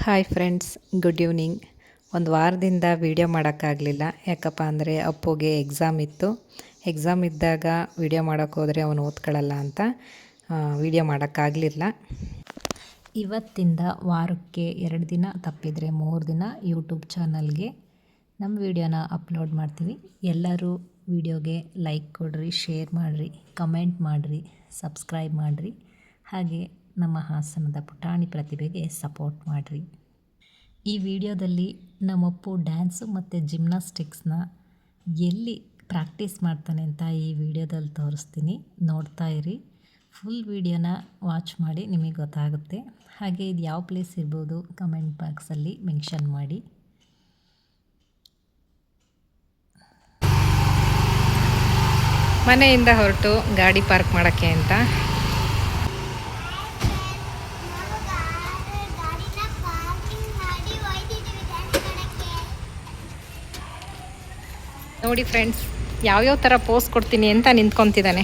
Hi friends, good evening. ಒಂದು ವಾರದಿಂದ video ಮಾಡೋಕ್ಕಾಗಲಿಲ್ಲ. ಯಾಕಪ್ಪ ಅಂದರೆ ಅಪ್ಪುಗೆ ಎಕ್ಸಾಮ್ ಇತ್ತು. ಎಕ್ಸಾಮ್ ಇದ್ದಾಗ ವೀಡಿಯೋ ಮಾಡೋಕ್ಕೆ ಹೋದರೆ ಅವನು ಓದ್ಕೊಳ್ಳಲ್ಲ ಅಂತ ವೀಡಿಯೋ ಮಾಡೋಕ್ಕಾಗಲಿಲ್ಲ. ಇವತ್ತಿಂದ ವಾರಕ್ಕೆ 2 ದಿನ ತಪ್ಪಿದರೆ 3 ದಿನ ಯೂಟ್ಯೂಬ್ ಚಾನಲ್ಗೆ ನಮ್ಮ ವೀಡಿಯೋನ ಅಪ್ಲೋಡ್ ಮಾಡ್ತೀವಿ. ಎಲ್ಲರೂ ವೀಡಿಯೋಗೆ ಲೈಕ್ ಕೊಡಿರಿ, ಶೇರ್ ಮಾಡಿರಿ, ಕಮೆಂಟ್ ಮಾಡಿರಿ, ಸಬ್ಸ್ಕ್ರೈಬ್ ಮಾಡಿರಿ. ಹಾಗೆ ನಮ್ಮ ಹಾಸನದ ಪುಟಾಣಿ ಪ್ರತಿಭೆಗೆ ಸಪೋರ್ಟ್ ಮಾಡಿರಿ. ಈ ವಿಡಿಯೋದಲ್ಲಿ ನಮ್ಮಪ್ಪು ಡ್ಯಾನ್ಸು ಮತ್ತು ಜಿಮ್ನಾಸ್ಟಿಕ್ಸ್ನ ಎಲ್ಲಿ ಪ್ರಾಕ್ಟೀಸ್ ಮಾಡ್ತಾನೆ ಅಂತ ಈ ವಿಡಿಯೋದಲ್ಲಿ ತೋರಿಸ್ತೀನಿ. ನೋಡ್ತಾ ಇರಿ. ಫುಲ್ ವಿಡಿಯೋನ ವಾಚ್ ಮಾಡಿ, ನಿಮಗೆ ಗೊತ್ತಾಗುತ್ತೆ. ಹಾಗೆ ಇದು ಯಾವ ಪ್ಲೇಸ್ ಇರ್ಬೋದು ಕಮೆಂಟ್ ಬಾಕ್ಸಲ್ಲಿ ಮೆನ್ಷನ್ ಮಾಡಿ. ಮನೆಯಿಂದ ಹೊರಟು ಗಾಡಿ ಪಾರ್ಕ್ ಮಾಡೋಕ್ಕೆ ಅಂತ ನೋಡಿ ಫ್ರೆಂಡ್ಸ್, ಯಾವ್ಯಾವ ಥರ ಪೋಸ್ ಕೊಡ್ತೀನಿ ಅಂತ ನಿಂತ್ಕೊತಿದ್ದಾನೆ.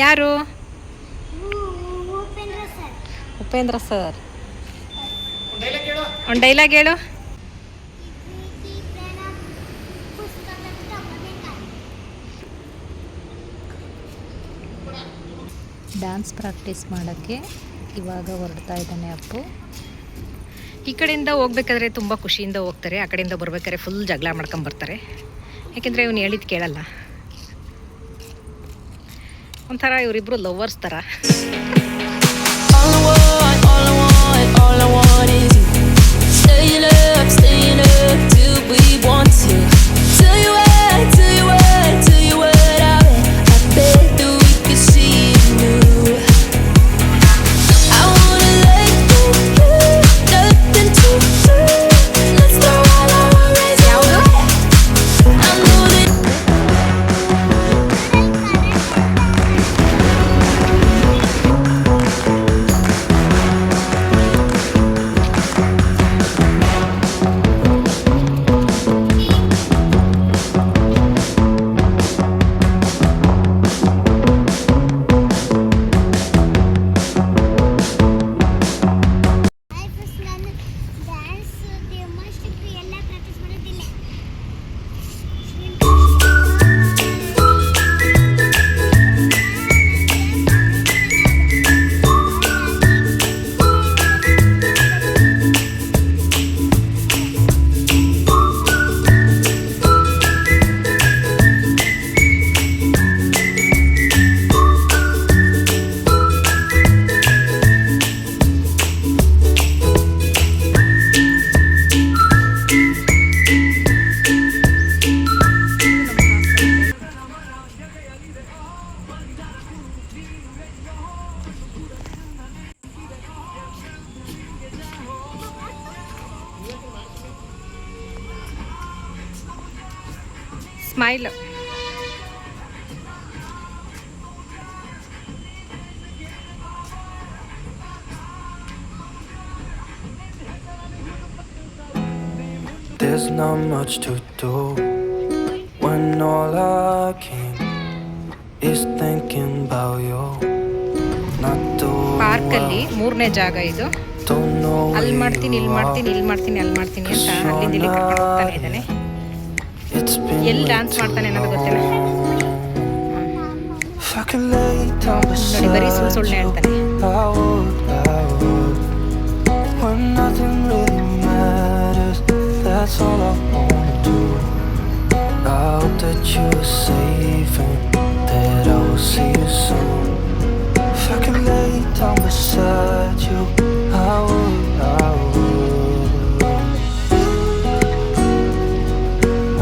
ಯಾರು? ಉಪೇಂದ್ರ ಸರ್. ಒಂದು ಡೈಲಾಗ್ ಹೇಳು. ಡ್ಯಾನ್ಸ್ ಪ್ರಾಕ್ಟೀಸ್ ಮಾಡೋಕ್ಕೆ ಇವಾಗ ಹೊರಡ್ತಾ ಇದ್ದಾನೆ ಅಪ್ಪು. ಈ ಕಡೆಯಿಂದ ಹೋಗ್ಬೇಕಾದ್ರೆ ತುಂಬ ಖುಷಿಯಿಂದ ಹೋಗ್ತಾರೆ, ಆ ಕಡೆಯಿಂದ ಬರ್ಬೇಕಾದ್ರೆ ಫುಲ್ ಜಗಳ ಮಾಡ್ಕೊಂಬರ್ತಾರೆ. ಯಾಕೆಂದರೆ ಇವನು ಹೇಳಿದ್ದು ಕೇಳಲ್ಲ. ಒಂಥರ ಇವರಿಬ್ಬರು ಲವರ್ಸ್ ಥರ. Smile. There's not much to do when all I can is thinking about you. ಪಾರ್ಕಲ್ಲಿ 3ನೇ ಜಾಗ ಇದು. ಅಲ್ಲಿ ಮಾಡ್ತೀನಿ, ಇಲ್ಲಿ ಮಾಡ್ತೀನಿ, ಇಲ್ಲಿ ಮಾಡ್ತೀನಿ, ಅಲ್ಲಿ ಮಾಡ್ತೀನಿ ಅಂತ ಅಲ್ಲಿಂದ ಇಲ್ಲಿ ಕರ್ಕೊಂಡು ಹೋಗ್ತಾನೆ ಇದ್ದಾನೆ. ಎಲ್ಲಿ ಡ್ಯಾನ್ಸ್ ಮಾಡ್ತಾನೆ ಅನ್ನೋದು ಗೊತ್ತಿಲ್ಲ. ನೋಡಿ, ಬರೀ ಸುಳ್ಳು ಹೇಳ್ತಾನೆ. That's all I wanna do. I hope that you're safe and that I will see you soon. If I could lay down beside you, I would, I would,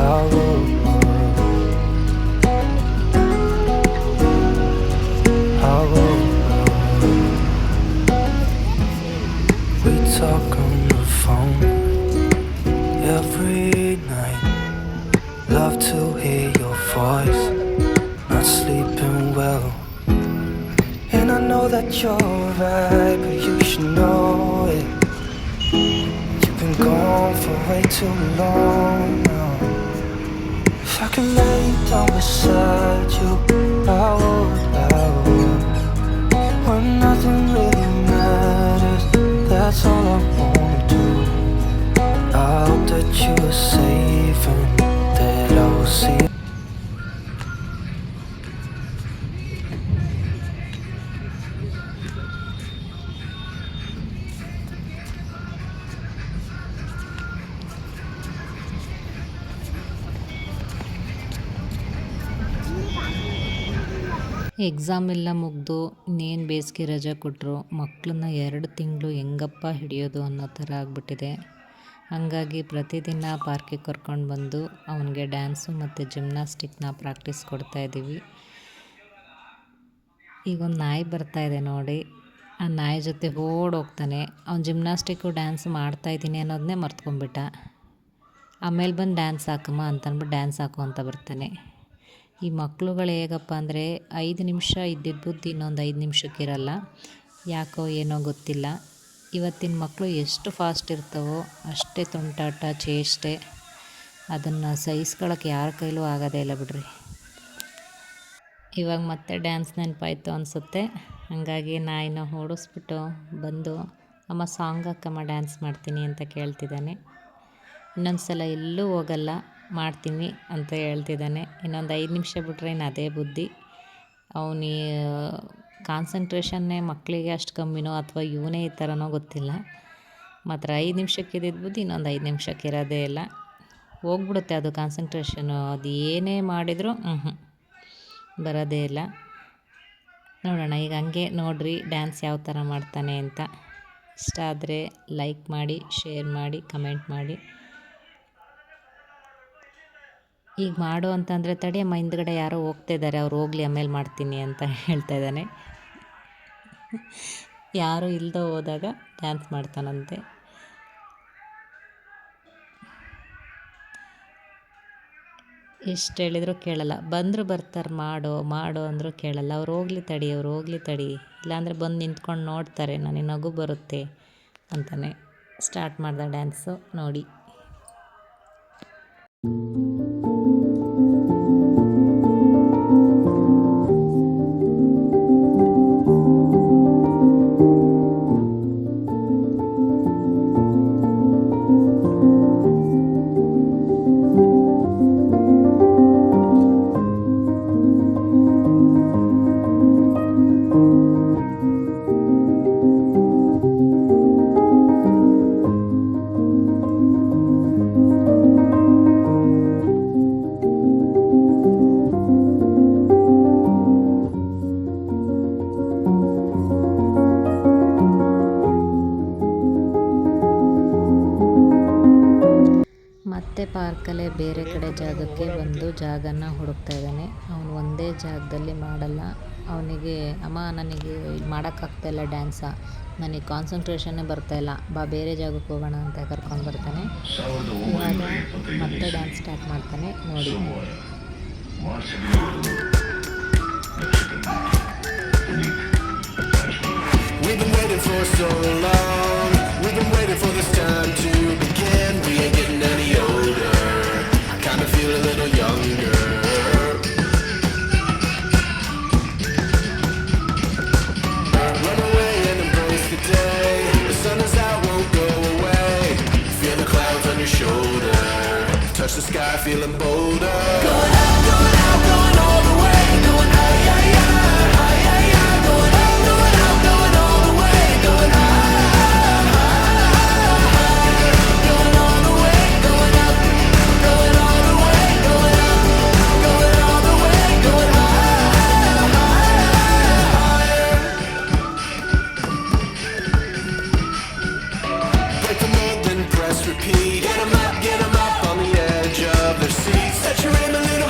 I would, I would. We talk on the phone every night. Love to hear your voice. Not sleeping well, and I know that you're right, but you should know it. You've been gone for way too long now. If I could lay down beside you, I would, I would. When all I wanna do. I hope that you are safe and that I will see. Exam ಎಲ್ಲ ಮುಗಿದು ಇನ್ನೇನು ಬೇಸಿಗೆ ರಜೆ ಕೊಟ್ಟರು. ಮಕ್ಕಳನ್ನ 2 ತಿಂಗಳು ಹೆಂಗಪ್ಪ ಹಿಡಿಯೋದು ಅನ್ನೋ ಥರ ಆಗಿಬಿಟ್ಟಿದೆ. ಹಾಗಾಗಿ ಪ್ರತಿದಿನ ಪಾರ್ಕಿಗೆ ಕರ್ಕೊಂಡು ಬಂದು ಅವನಿಗೆ ಡ್ಯಾನ್ಸು ಮತ್ತು ಜಿಮ್ನಾಸ್ಟಿಕ್ನ ಪ್ರಾಕ್ಟೀಸ್ ಕೊಡ್ತಾಯಿದ್ದೀವಿ. ಈಗ ಒಂದು ನಾಯಿ ಬರ್ತಾಯಿದೆ ನೋಡಿ, ಆ ನಾಯಿ ಜೊತೆ ಓಡೋಗ್ತಾನೆ. ಅವ್ನು ಜಿಮ್ನಾಸ್ಟಿಕ್ಕು ಡ್ಯಾನ್ಸ್ ಮಾಡ್ತಾಯಿದ್ದೀನಿ ಅನ್ನೋದನ್ನೇ ಮರ್ತ್ಕೊಂಡ್ಬಿಟ್ಟ. ಆಮೇಲೆ ಬಂದು ಡ್ಯಾನ್ಸ್ ಹಾಕಮ್ಮ ಅಂತಂದ್ಬಿಟ್ಟು ಡ್ಯಾನ್ಸ್ ಹಾಕು ಅಂತ ಬರ್ತಾನೆ. ಈ ಮಕ್ಕಳುಗಳು ಹೇಗಪ್ಪ ಅಂದರೆ 5 ನಿಮಿಷ ಇದ್ದಿದ್ದ ಬುದ್ಧಿ ಇನ್ನೊಂದು 5 ನಿಮಿಷಕ್ಕಿರಲ್ಲ. ಯಾಕೋ ಏನೋ ಗೊತ್ತಿಲ್ಲ. ಇವತ್ತಿನ ಮಕ್ಕಳು ಎಷ್ಟು ಫಾಸ್ಟ್ ಇರ್ತಾವೋ ಅಷ್ಟೇ ತುಂಟಾಟ ಚೇಷ್ಟೆ. ಅದನ್ನು ಸಹಿಸ್ಕೊಳ್ಳೋಕೆ ಯಾರ ಕೈಲೂ ಆಗೋದೇ ಇಲ್ಲ ಬಿಡ್ರಿ. ಇವಾಗ ಮತ್ತೆ ಡ್ಯಾನ್ಸ್ ನೆನಪಾಯಿತು ಅನಿಸುತ್ತೆ. ಹಾಗಾಗಿ ನಾಯಿನ ಓಡಿಸ್ಬಿಟ್ಟು ಬಂದು ಅಮ್ಮ ಸಾಂಗ್ ಹಾಕಮ್ಮ ಡ್ಯಾನ್ಸ್ ಮಾಡ್ತೀನಿ ಅಂತ ಕೇಳ್ತಿದ್ದಾನೆ. ಇನ್ನೊಂದು ಸಲ ಎಲ್ಲೂ ಹೋಗಲ್ಲ, ಮಾಡ್ತೀನಿ ಅಂತ ಹೇಳ್ತಿದ್ದಾನೆ. ಇನ್ನೊಂದು 5 ನಿಮಿಷ ಬಿಟ್ಟರೆ ಇನ್ನು ಅದೇ ಬುದ್ಧಿ. ಅವನು ಕಾನ್ಸಂಟ್ರೇಷನ್ನೇ ಮಕ್ಕಳಿಗೆ ಅಷ್ಟು ಕಮ್ಮಿನೋ ಅಥವಾ ಇವನೇ ಈ ಥರನೋ ಗೊತ್ತಿಲ್ಲ. ಮಾತ್ರ 5 ನಿಮಿಷಕ್ಕೆ ಇದ್ದಿದ್ದ ಬುದ್ಧಿ ಇನ್ನೊಂದು 5 ನಿಮಿಷಕ್ಕೆ ಇರೋದೇ ಇಲ್ಲ. ಹೋಗ್ಬಿಡುತ್ತೆ ಅದು ಕಾನ್ಸಂಟ್ರೇಷನು. ಅದು ಏನೇ ಮಾಡಿದರೂ ಬರೋದೇ ಇಲ್ಲ. ನೋಡೋಣ ಈಗ ಹಂಗೆ ನೋಡಿರಿ ಡ್ಯಾನ್ಸ್ ಯಾವ ಥರ ಮಾಡ್ತಾನೆ ಅಂತ. ಇಷ್ಟ ಆದರೆ ಲೈಕ್ ಮಾಡಿ, ಶೇರ್ ಮಾಡಿ, ಕಮೆಂಟ್ ಮಾಡಿ. ಈಗ ಮಾಡು ಅಂತಂದರೆ ತಡಿಯಮ್ಮ ಹಿಂದ್ಗಡೆ ಯಾರೋ ಹೋಗ್ತಾಯಿದ್ದಾರೆ, ಅವ್ರು ಹೋಗಲಿ ಆಮೇಲೆ ಮಾಡ್ತೀನಿ ಅಂತ ಹೇಳ್ತಾ ಇದ್ದಾನೆ. ಯಾರು ಇಲ್ಲದೆ ಹೋದಾಗ ಡ್ಯಾನ್ಸ್ ಮಾಡ್ತಾನಂತೆ. ಎಷ್ಟು ಹೇಳಿದ್ರು ಕೇಳಲ್ಲ. ಬಂದರೂ ಬರ್ತಾರೆ ಮಾಡು ಅಂದರೂ ಕೇಳಲ್ಲ. ಅವ್ರು ಹೋಗಲಿ ತಡಿ ಇಲ್ಲಾಂದರೆ ಬಂದು ನಿಂತ್ಕೊಂಡು ನೋಡ್ತಾರೆ, ನನಗೆ ನಗು ಬರುತ್ತೆ ಅಂತಾನೆ. ಸ್ಟಾರ್ಟ್ ಮಾಡ್ದೆ ಡ್ಯಾನ್ಸು ನೋಡಿ. ಮತ್ತೆ ಪಾರ್ಕಲ್ಲೇ ಬೇರೆ ಕಡೆ ಜಾಗಕ್ಕೆ ಬಂದು ಜಾಗನ ಹುಡುಕ್ತಾ ಇದ್ದಾನೆ. ಅವನು ಒಂದೇ ಜಾಗದಲ್ಲಿ ಮಾಡಲ್ಲ. ಅವನಿಗೆ ಅಮ್ಮ ನನಗೆ ಮಾಡೋಕ್ಕಾಗ್ತಾಯಿಲ್ಲ ಡ್ಯಾನ್ಸ, ನನಗೆ ಕಾನ್ಸಂಟ್ರೇಷನ್ನೇ ಬರ್ತಾಯಿಲ್ಲ, ಬಾ ಬೇರೆ ಜಾಗಕ್ಕೆ ಹೋಗೋಣ ಅಂತ ಕರ್ಕೊಂಡು ಬರ್ತಾನೆ. ಇವಾಗ ಮತ್ತೆ ಡ್ಯಾನ್ಸ್ ಸ್ಟಾರ್ಟ್ ಮಾಡ್ತಾನೆ ನೋಡಿ. We've been waiting for so long. We've been waiting for this time to begin. We ain't getting any older. I kinda feel a little younger. Run away and embrace the day. The sun is out, won't go away. Feel the clouds on your shoulder. Touch the sky, feeling bolder. Going out, going all the way. Going high, high, high, high, high, high. Going out, going out, going all the way. Going high, high, high. Going all the way. Going up, going all the way. Going up, going all the way. Going high, higher. Break the mold, then press repeat. Get 'em up on the edge of their seats. Set your aim a little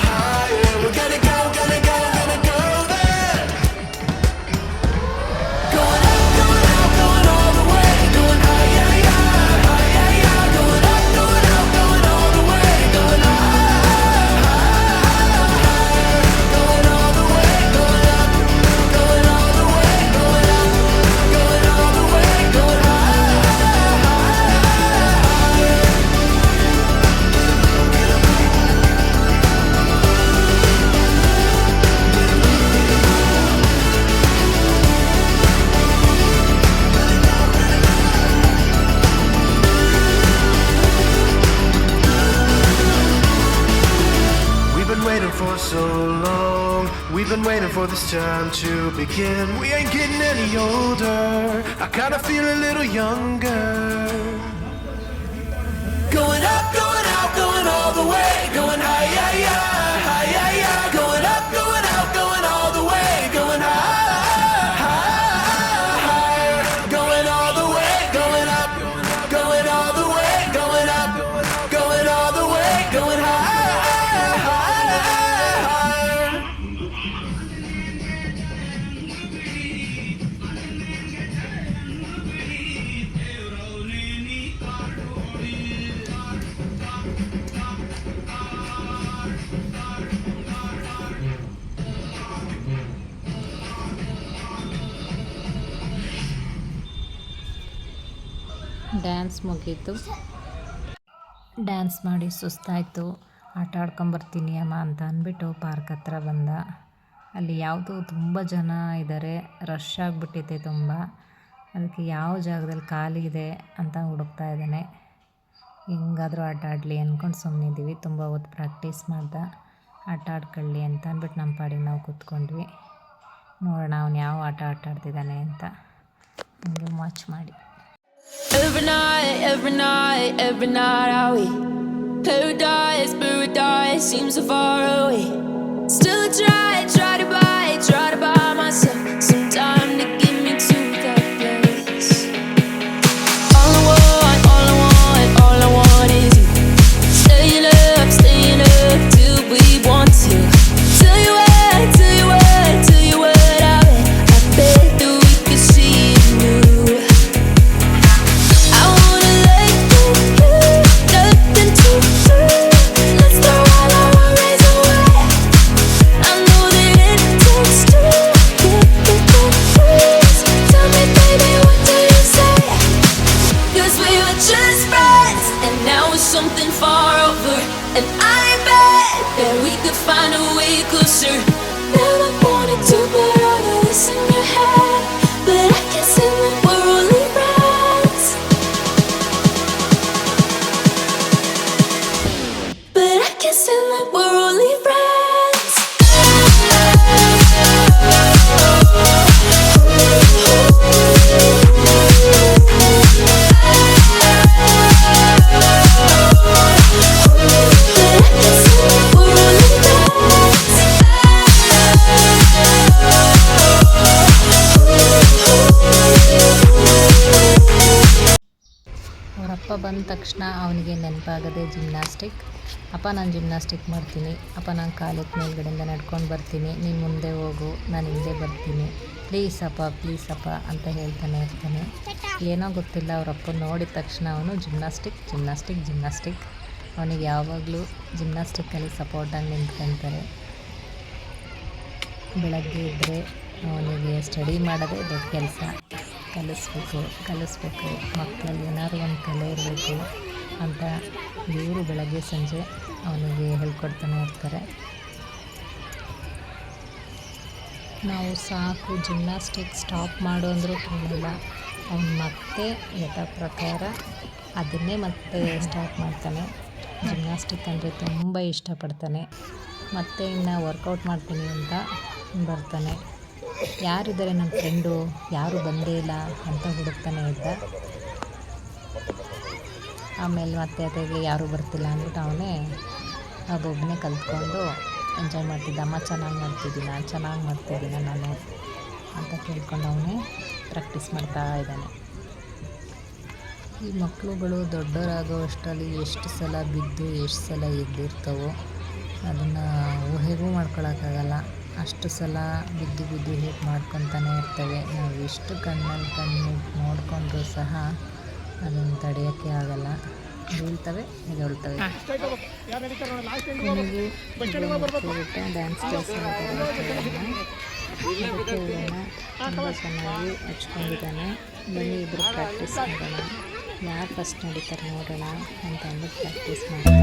this time to begin. We ain't getting any older. I kinda feel a little younger. Going up, going out, going all the way. Going high, yeah, yeah, high, yeah, yeah. Going up, going out, going all the way. Going high, high, higher. Going all the way, going up, going all the way. Going up, going all the way. Going high, high, higher. Dance ಮುಗೀತು. Dance ಮಾಡಿ ಸುಸ್ತಾಯಿತು. ಆಟ ಆಡ್ಕೊಂಬರ್ತೀನಿ ಅಮ್ಮ ಅಂತ ಅಂದ್ಬಿಟ್ಟು park ಹತ್ರ ಬಂದ. ಅಲ್ಲಿ ಯಾವುದೋ ತುಂಬ ಜನ ಇದ್ದಾರೆ, ರಶ್ ಆಗಿಬಿಟ್ಟಿದೆ ತುಂಬ. ಅದಕ್ಕೆ ಯಾವ ಜಾಗದಲ್ಲಿ ಖಾಲಿ ಇದೆ ಅಂತ ಹುಡುಕ್ತಾ ಇದ್ದಾನೆ. ಹೆಂಗಾದರೂ ಆಟ ಆಡಲಿ ಅಂದ್ಕೊಂಡು ಸುಮ್ಮನಿದ್ದೀವಿ. ತುಂಬ ಹೊತ್ತು ಪ್ರಾಕ್ಟೀಸ್ ಮಾಡ್ದ, ಆಟ ಆಡ್ಕೊಳ್ಳಿ ಅಂತ ಅಂದ್ಬಿಟ್ಟು ನಮ್ಮ ಪಾಡಿಗೆ ನಾವು ಕೂತ್ಕೊಂಡ್ವಿ. ನೋಡೋಣ ಅವ್ನು ಯಾವ ಆಟ ಆಡ್ತಿದ್ದಾನೆ ಅಂತ ಹಂಗೆ ವಾಚ್ ಮಾಡಿ. Every night, every night, every night I wait. Paradise, paradise seems so far away. Still I try to buy myself some time to get me to that place. All I want is you. Staying up till we want to. Tell you what, I bet that we could see it new. I wanna let you, nothing to lose. Let's throw all our worries away. I know that it takes two to get me confused. Tell me, baby, what do you say? 'Cause we were just friends, and now it's something far over. And I bet that we could find a way closer. Never wanted to put all of this in your head, but I can see that we're only friends. But I can see that we're only friends. ಅವರಪ್ಪ ಬಂದ ತಕ್ಷಣ ಅವನಿಗೆ ನೆನಪಾಗದೆ gymnastic. ಅಪ್ಪ ನಾನು gymnastic ಮಾಡ್ತೀನಿ, ಅಪ್ಪ ನಾನು ಕಾಲಕ್ಕೆ ಮೇಲ್ಗಡೆಯಿಂದ ನಡ್ಕೊಂಡು ಬರ್ತೀನಿ, ನೀನು ಮುಂದೆ ಹೋಗು, ನಾನು ಹಿಂದೆ ಬರ್ತೀನಿ, ಪ್ಲೀಸ್ ಅಪ್ಪ ಅಂತ ಹೇಳ್ತಾನೆ ಇರ್ತಾನೆ. ಏನೋ ಗೊತ್ತಿಲ್ಲ, ಅವರಪ್ಪ ನೋಡಿದ ತಕ್ಷಣ ಅವನು ಜಿಮ್ನಾಸ್ಟಿಕ್. ಅವನಿಗೆ ಯಾವಾಗಲೂ ಜಿಮ್ನಾಸ್ಟಿಕ್ಕಲ್ಲಿ ಸಪೋರ್ಟಾಗಿ ನಿಂತ್ಕೊಳ್ತಾರೆ. ಬೆಳಗ್ಗೆ ಇದ್ದರೆ ಅವನಿಗೆ ಸ್ಟಡಿ ಮಾಡೋದೇ ದೊಡ್ಡ ಕೆಲಸ. ಕಲಿಸ್ಬೇಕು ಮಕ್ಕಳಲ್ಲಿ ಏನಾದ್ರು ಒಂದು ಕಲೆ ಇರಬೇಕು ಅಂತ ಇವರು ಬೆಳಗ್ಗೆ ಸಂಜೆ ಅವನಿಗೆ ಹೇಳ್ಕೊಡ್ತಾನೆ ಇರ್ತಾರೆ. ನಾವು ಸಾಕು ಜಿಮ್ನಾಸ್ಟಿಕ್ ಸ್ಟಾಪ್ ಮಾಡು ಅಂದರೂ ಕೇಳಲ್ಲ. ಅವನು ಮತ್ತೆ ಯಥಾ ಪ್ರಕಾರ ಅದನ್ನೇ ಮತ್ತೆ ಸ್ಟಾರ್ಟ್ ಮಾಡ್ತಾನೆ. ಜಿಮ್ನಾಸ್ಟಿಕ್ ಅಂದರೆ ತುಂಬ ಇಷ್ಟಪಡ್ತಾನೆ. ಮತ್ತು ಇನ್ನು ವರ್ಕೌಟ್ ಮಾಡ್ತೀನಿ ಅಂತ ಬರ್ತಾನೆ. ಯಾರಿದ್ದಾರೆ ನನ್ನ ಫ್ರೆಂಡು, ಯಾರೂ ಬಂದೇ ಇಲ್ಲ ಅಂತ ಹುಡುಕ್ತಾನೆ ಇದ್ದ. ಆಮೇಲೆ ಮತ್ತೆ ಅದಕ್ಕೆ ಯಾರೂ ಬರ್ತಿಲ್ಲ ಅಂದ್ಬಿಟ್ಟು ಅವನೇ ಒಬ್ಬೊಬ್ಬನೇ ಕಲ್ತ್ಕೊಂಡು ಎಂಜಾಯ್ ಮಾಡ್ತಿದ್ದ. ಅಮ್ಮ ಚೆನ್ನಾಗಿ ಮಾಡ್ತಿದ್ದೀನ ನಾನು ಅಂತ ಕೇಳ್ಕೊಂಡು ಅವನೇ ಪ್ರಾಕ್ಟೀಸ್ ಮಾಡ್ತಾ ಇದ್ದಾನೆ. ಈ ಮಕ್ಕಳುಗಳು ದೊಡ್ಡವರಾಗೋ ಅಷ್ಟರಲ್ಲಿ ಎಷ್ಟು ಸಲ ಬಿದ್ದು ಎಷ್ಟು ಸಲ ಎದ್ದಿರ್ತವೋ ಅದನ್ನು ಊಹೆಗೂ ಮಾಡ್ಕೊಳಕ್ಕಾಗಲ್ಲ. ಅಷ್ಟು ಸಲ ಬಿದ್ದು ಹೇಗೆ ಮಾಡ್ಕೊತಾನೆ ಇರ್ತವೆ. ನಾವು ಎಷ್ಟು ಕಣ್ಣಿಟ್ಟು ನೋಡಿಕೊಂಡ್ರೂ ಸಹ ಅದನ್ನು ತಡೆಯೋಕ್ಕೆ ಆಗಲ್ಲ. ಬೀಳ್ತವೆ, ಎದ್ದೇಳ್ತವೆ. ಡ್ಯಾನ್ಸ್ ಕ್ಲಾಸ್ ಅದಕ್ಕೆ ಹೋಗೋಣ. ತುಂಬ ಚೆನ್ನಾಗಿ ಹಚ್ಕೊಂಡಿದ್ದಾನೆ. ಬನ್ನಿ ಇಬ್ಬರು ಪ್ರಾಕ್ಟೀಸ್ ಮಾಡೋಣ, ಯಾರು ಫಸ್ಟ್ ನಡೀತಾರೆ ನೋಡೋಣ ಅಂತ ಅಂದ್ಬಿಟ್ಟು ಪ್ರಾಕ್ಟೀಸ್ ಮಾಡ್ತಾರೆ.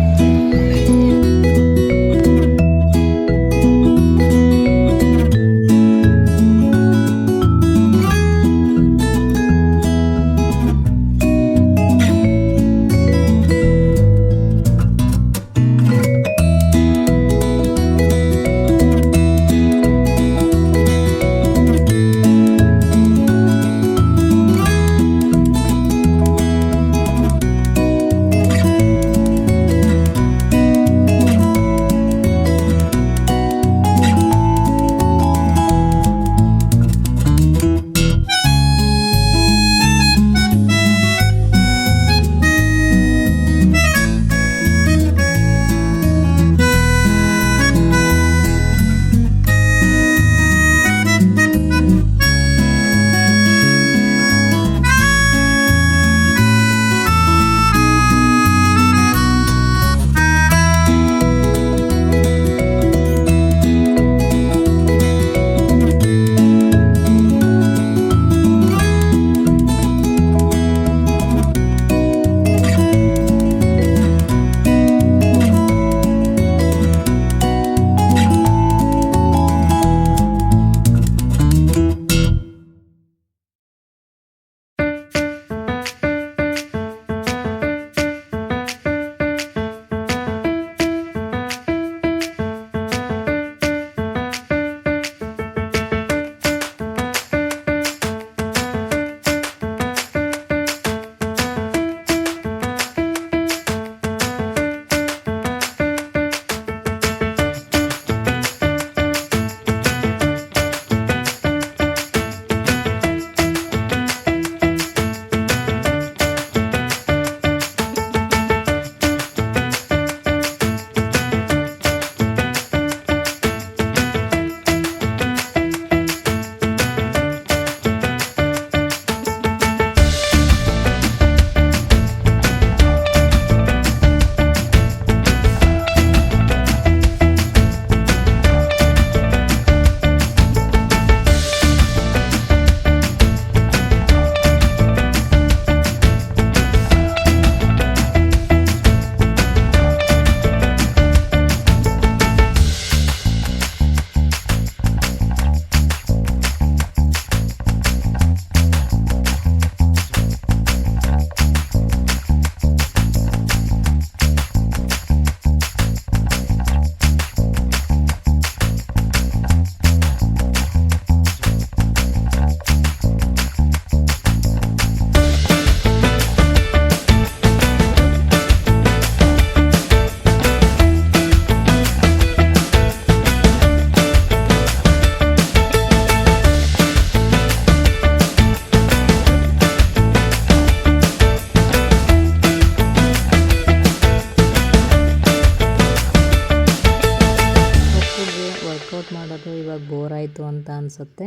ಅನಿಸುತ್ತೆ.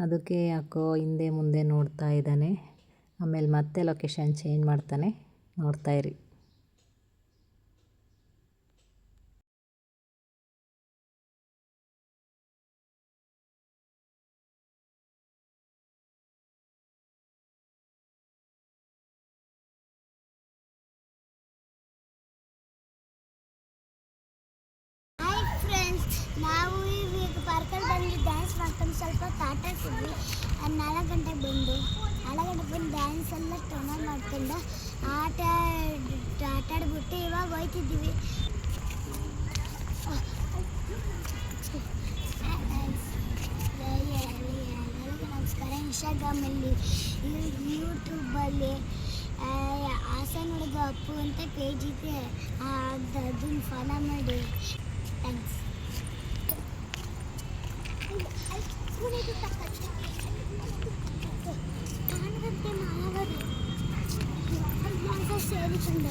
ಅದಕ್ಕೆ ಯಾಕೋ ಹಿಂದೆ ಮುಂದೆ ನೋಡ್ತಾ ಇದ್ದಾನೆ. ಆಮೇಲೆ ಮತ್ತೆ ಲೊಕೇಶನ್ ಚೇಂಜ್ ಮಾಡ್ತಾನೆ. ನೋಡ್ತಾ ಇರಿ. ಹಾಯ್ ಫ್ರೆಂಡ್ಸ್, ನಾವು ಈಗ ಪಾರ್ಕಲ್ಲಿ ಬಂದು ಡ್ಯಾನ್ಸ್ ಮಾಡ್ಕೊಂಡು ಸ್ವಲ್ಪ ಆಟ ಆಡ್ತಿದ್ವಿ. 4 ಗಂಟೆಗೆ ಬಂದು ಡ್ಯಾನ್ಸ್ ಎಲ್ಲ ಚೆನ್ನಾಗಿ ಮಾಡ್ಕೊಂಡು ಆಟ ಆಡ್ಬಿಟ್ಟು ಇವಾಗ ಹೋಯ್ತಿದ್ದೀವಿ. ನಮಸ್ಕಾರ. ಇನ್ಸ್ಟಾಗ್ರಾಮಲ್ಲಿ ಯೂಟ್ಯೂಬಲ್ಲಿ ಹಾಸನ ಹುಡುಗ ಅಪ್ಪು ಅಂತ ಪೇಜ್ ಇದೆ, ಅದನ್ನು ಫಾಲೋ ಮಾಡಿ. ಥ್ಯಾಂಕ್ಸ್. ಸೇರಿಕೊಂಡು